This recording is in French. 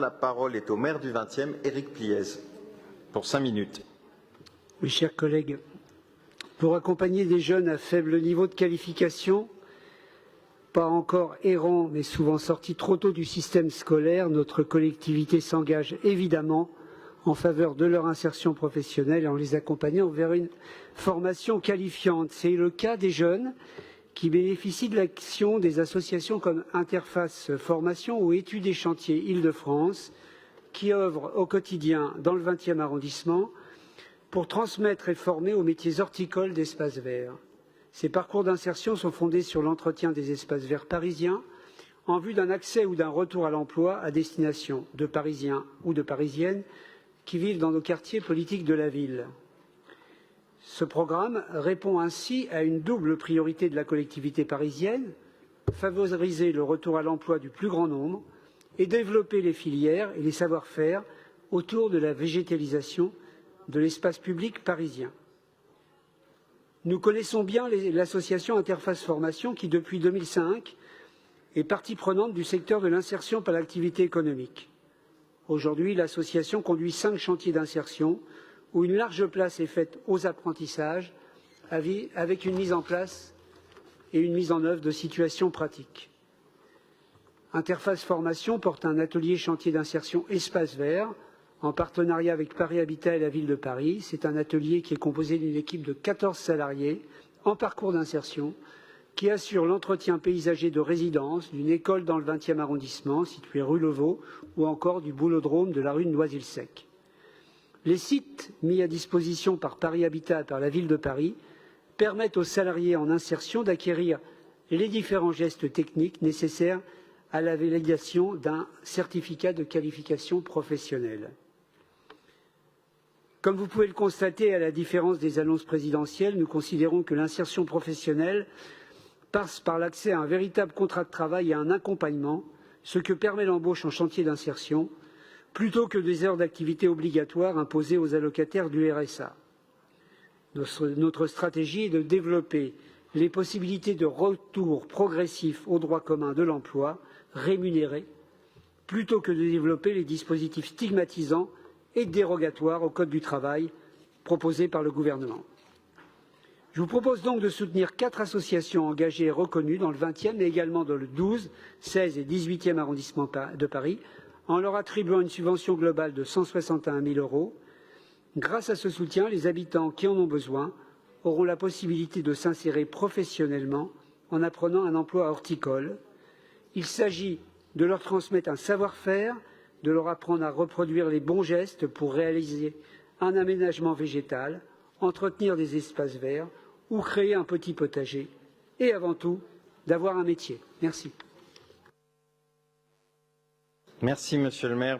La parole est au maire du 20e, Éric Pliez, pour 5 minutes. Mes chers collègues, pour accompagner des jeunes à faible niveau de qualification, pas encore errants mais souvent sortis trop tôt du système scolaire, notre collectivité s'engage évidemment en faveur de leur insertion professionnelle en les accompagnant vers une formation qualifiante. C'est le cas des jeunes qui bénéficient de l'action des associations comme Interface Formation ou Études et Chantiers Île-de-France, qui œuvrent au quotidien dans le 20e arrondissement pour transmettre et former aux métiers horticoles d'espaces verts. Ces parcours d'insertion sont fondés sur l'entretien des espaces verts parisiens en vue d'un accès ou d'un retour à l'emploi à destination de Parisiens ou de Parisiennes qui vivent dans nos quartiers politiques de la ville. Ce programme répond ainsi à une double priorité de la collectivité parisienne, favoriser le retour à l'emploi du plus grand nombre et développer les filières et les savoir-faire autour de la végétalisation de l'espace public parisien. Nous connaissons bien l'association Interface Formation qui, depuis 2005, est partie prenante du secteur de l'insertion par l'activité économique. Aujourd'hui, l'association conduit 5 chantiers d'insertion où une large place est faite aux apprentissages avec une mise en place et une mise en œuvre de situations pratiques. Interface Formation porte un atelier chantier d'insertion espace vert en partenariat avec Paris Habitat et la Ville de Paris. C'est un atelier qui est composé d'une équipe de 14 salariés en parcours d'insertion qui assure l'entretien paysager de résidence d'une école dans le 20e arrondissement située rue Levaux ou encore du boulodrome de la rue de Noisy-le-Sec. Les sites mis à disposition par Paris Habitat et par la Ville de Paris permettent aux salariés en insertion d'acquérir les différents gestes techniques nécessaires à la validation d'un certificat de qualification professionnelle. Comme vous pouvez le constater, à la différence des annonces présidentielles, nous considérons que l'insertion professionnelle passe par l'accès à un véritable contrat de travail et à un accompagnement, ce que permet l'embauche en chantier d'insertion, plutôt que des heures d'activité obligatoires imposées aux allocataires du RSA. Notre stratégie est de développer les possibilités de retour progressif au droit commun de l'emploi rémunéré, plutôt que de développer les dispositifs stigmatisants et dérogatoires au Code du travail proposés par le gouvernement. Je vous propose donc de soutenir 4 associations engagées et reconnues dans le 20e, mais également dans le 12, 16 et 18e arrondissement de Paris, en leur attribuant une subvention globale de 161 000 €. Grâce à ce soutien, les habitants qui en ont besoin auront la possibilité de s'insérer professionnellement en apprenant un emploi horticole. Il s'agit de leur transmettre un savoir-faire, de leur apprendre à reproduire les bons gestes pour réaliser un aménagement végétal, entretenir des espaces verts ou créer un petit potager et avant tout d'avoir un métier. Merci. Merci, monsieur le maire.